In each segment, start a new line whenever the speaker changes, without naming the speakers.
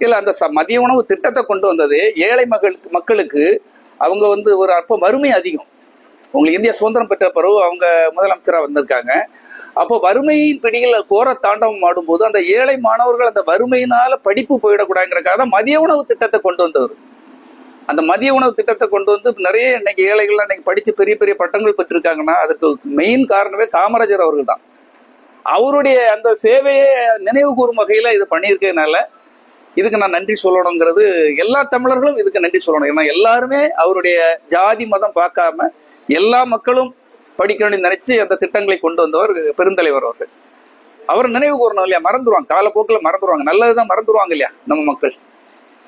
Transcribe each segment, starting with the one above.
இல்ல அந்த மதிய உணவு திட்டத்தை கொண்டு வந்தது ஏழை மக்களுக்கு அவங்க வந்து ஒரு அப்போ வறுமை அதிகம். உங்களுக்கு இந்தியா சுதந்திரம் பெற்ற பிறகு அவங்க முதலமைச்சராக வந்திருக்காங்க. அப்போ வறுமையின் பிடியில் கோர தாண்டவம் ஆடும்போது அந்த ஏழை மாணவர்கள் அந்த வறுமையினால படிப்பு போயிடக்கூடாதுங்கிறக்காக தான் மதிய உணவு திட்டத்தை கொண்டு வந்தவர். அந்த மதிய உணவு திட்டத்தை கொண்டு வந்து நிறைய இன்னைக்கு ஏழைகள்லாம் இன்னைக்கு படிச்சு பெரிய பெரிய பட்டங்கள் பெற்றிருக்காங்கன்னா அதுக்கு மெயின் காரணமே காமராஜர் அவர்கள் தான். அவருடைய அந்த சேவையை நினைவு கூறும் வகையில இது பண்ணியிருக்கனால இதுக்கு நான் நன்றி சொல்லணுங்கிறது எல்லா தமிழர்களும் இதுக்கு நன்றி சொல்லணும். ஏன்னா எல்லாருமே அவருடைய ஜாதி மதம் பார்க்காம எல்லா மக்களும் படிக்கணும்னு நினைச்சு அந்த திட்டங்களை கொண்டு வந்தவர் பெருந்தலைவர் அவர்கள். அவர் நினைவு கூறணும் இல்லையா, மறந்துடுவாங்க, காலப்போக்கில் மறந்துடுவாங்க, நல்லதுதான் மறந்துடுவாங்க இல்லையா நம்ம மக்கள்.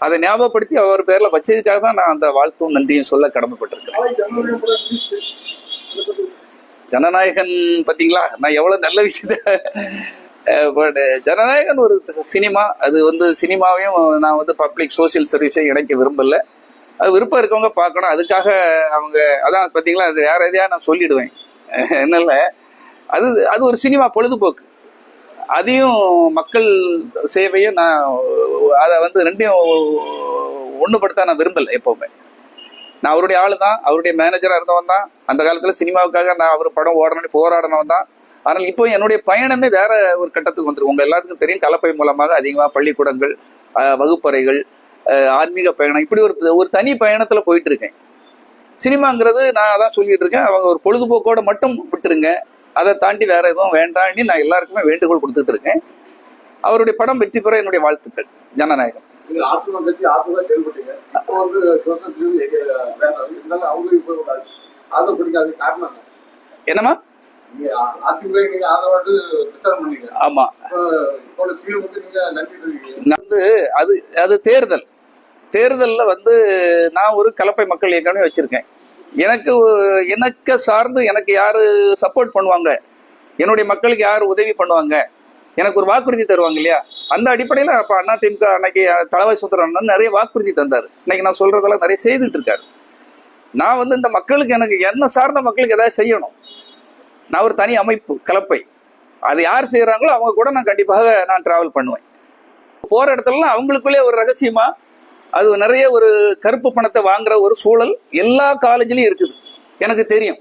அதை ஞாபகப்படுத்தி அவர் பேர்ல வச்சதுக்காக தான் நான் அந்த வாழ்த்தும் நன்றியும் சொல்ல கடமைப்பட்டிருக்கேன். ஜனநாயகன் பார்த்தீங்களா, நான் எவ்வளவு நல்ல விஷயத்த ஜனநாயகன் ஒரு சினிமா, அது வந்து சினிமாவையும் நான் வந்து பப்ளிக் சோசியல் சர்வீஸையும் இணைக்க விரும்பல. அது விருப்பம் இருக்கவங்க பார்க்கணும். அதுக்காக அவங்க அதான் பார்த்தீங்களா, அது வேற எதையா நான் சொல்லிடுவேன். என்னல்ல, அது அது ஒரு சினிமா பொழுதுபோக்கு. அதையும் மக்கள் சேவையும் நான் அதை வந்து ரெண்டையும் ஒன்றுபடுத்த நான் விரும்பலை. எப்போவுமே நான் அவருடைய ஆளு தான், அவருடைய மேனேஜராக இருந்தவன் தான். அந்த காலத்தில் சினிமாவுக்காக நான் அவர் படம் ஓடணும்னு போராடினவன் தான். ஆனால் இப்போ என்னுடைய பயணமே வேற ஒரு கட்டத்துக்கு வந்துடும். உங்க எல்லாத்துக்கும் தெரியும், கலப்பை மூலமாக அதிகமாக பள்ளிக்கூடங்கள், வகுப்பறைகள், ஆன்மீக பயணம், இப்படி ஒரு தனி பயணத்துல போயிட்டு இருக்கேன். சினிமாங்கிறது நான் அதான் சொல்லிட்டு இருக்கேன், அவங்க ஒரு பொழுதுபோக்கோட மட்டும் விட்டுருங்க, அதை தாண்டி வேற எதுவும் வேண்டாம்னு நான் எல்லாருக்குமே வேண்டுகோள் கொடுத்துட்டு இருக்கேன். அவருடைய படம் வெற்றி பெற என்னுடைய வாழ்த்துக்கள். ஜனநாயகம். என்னமா? ஆமா, அது தேர்தல்ல வந்து நான் ஒரு கலப்பை மக்கள் இயக்கமே வச்சிருக்கேன். எனக்கு சார்ந்து எனக்கு யாரு சப்போர்ட் பண்ணுவாங்க, என்னுடைய மக்களுக்கு யாரு உதவி பண்ணுவாங்க, எனக்கு ஒரு வாக்குறுதி தருவாங்க இல்லையா, அந்த அடிப்படையில அப்ப அதிமுக அன்னைக்கு தளவாய் சுந்தரன் நிறைய வாக்குறுதி தந்தாரு. இன்னைக்கு நான் சொல்றதெல்லாம் நிறைய செய்துட்டு இருக்காரு. நான் வந்து இந்த மக்களுக்கு எனக்கு என்ன சார்ந்த மக்களுக்கு ஏதாவது செய்யணும். நான் ஒரு தனி அமைப்பு கலப்பை, அது யார் செய்யறாங்களோ அவங்க கூட நான் கண்டிப்பாக நான் டிராவல் பண்ணுவேன். போற இடத்துலலாம் அவங்களுக்குள்ளே ஒரு ரகசியமா அது நிறைய ஒரு கருப்பு பணத்தை வாங்குற ஒரு சூழல் எல்லா காலேஜ்லயும் இருக்குது, எனக்கு தெரியும்.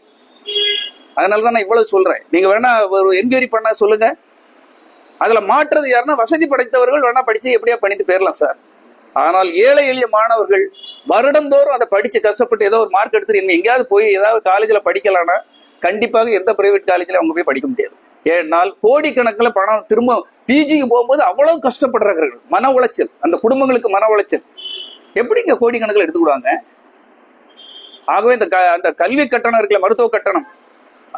அதனாலதான் நான் இவ்வளவு சொல்றேன். நீங்க வேணா ஒரு என்கொயரி பண்ண சொல்லுங்க. அதுல மாற்றுறது யாருன்னா வசதி படைத்தவர்கள் வேணா படிச்சு எப்படியா பண்ணிட்டு போயிடலாம் சார். ஆனால் ஏழை எளிய மாணவர்கள் வருடந்தோறும் அதை படிச்சு கஷ்டப்பட்டு ஏதோ ஒரு மார்க் எடுத்துட்டு எங்கேயாவது போய் ஏதாவது காலேஜில் படிக்கலான்னா கண்டிப்பாக எந்த பிரைவேட் காலேஜில் அவங்க போய் படிக்க முடியாது. ஏன்னால் கோடிக்கணக்கில் பணம் திரும்ப பிஜிக்கு போகும்போது அவ்வளவு கஷ்டப்படுறார்கள். மன உளைச்சல், அந்த குடும்பங்களுக்கு மன உளைச்சல். எப்படி இங்க கோடிக்கணக்கில் எடுத்துக்கிடுவாங்க? ஆகவே அந்த கல்வி கட்டணம் இருக்குல்ல, மருத்துவ கட்டணம்,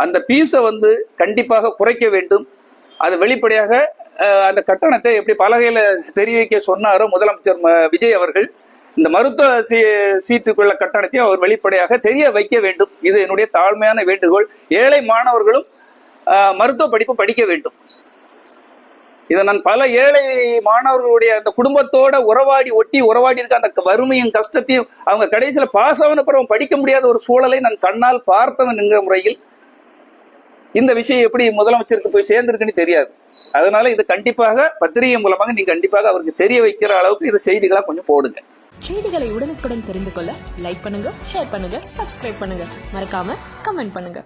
அந்த பீஸை வந்து கண்டிப்பாக குறைக்க வேண்டும். அது வெளிப்படையாக அந்த கட்டணத்தை எப்படி பலகையில தெரிவிக்க சொன்னாரோ முதலமைச்சர் விஜய் அவர்கள், இந்த மருத்துவ சீட்டுக்குள்ள கட்டணத்தையும் அவர் வெளிப்படையாக தெரிய வைக்க வேண்டும். இது என்னுடைய தாழ்மையான வேண்டுகோள். ஏழை மாணவர்களும் மருத்துவ படிப்பு படிக்க வேண்டும். இதை நான் பல ஏழை மாணவர்களுடைய அந்த குடும்பத்தோட ஒட்டி உறவாடி இருக்க அந்த வறுமையும் கஷ்டத்தையும் அவங்க கடைசியில பாஸ் ஆன பிறகு படிக்க முடியாத ஒரு சூழலை நான் கண்ணால் பார்த்தவன் என்கிற முறையில் இந்த விஷயம் எப்படி முதலமைச்சருக்கு போய் சேர்ந்திருக்குன்னு தெரியாது. அதனால இது கண்டிப்பாக பத்திரிகை மூலமாக நீங்க கண்டிப்பாக அவருக்கு தெரிய வைக்கிற அளவுக்கு இது செய்திகளா கொஞ்சம் போடுங்க.
செய்திகளை உடனுக்குடன் தெரிந்து கொள்ள லைக் பண்ணுங்க, ஷேர் பண்ணுங்க, சப்ஸ்கிரைப் பண்ணுங்க, மறக்காம கமெண்ட் பண்ணுங்க.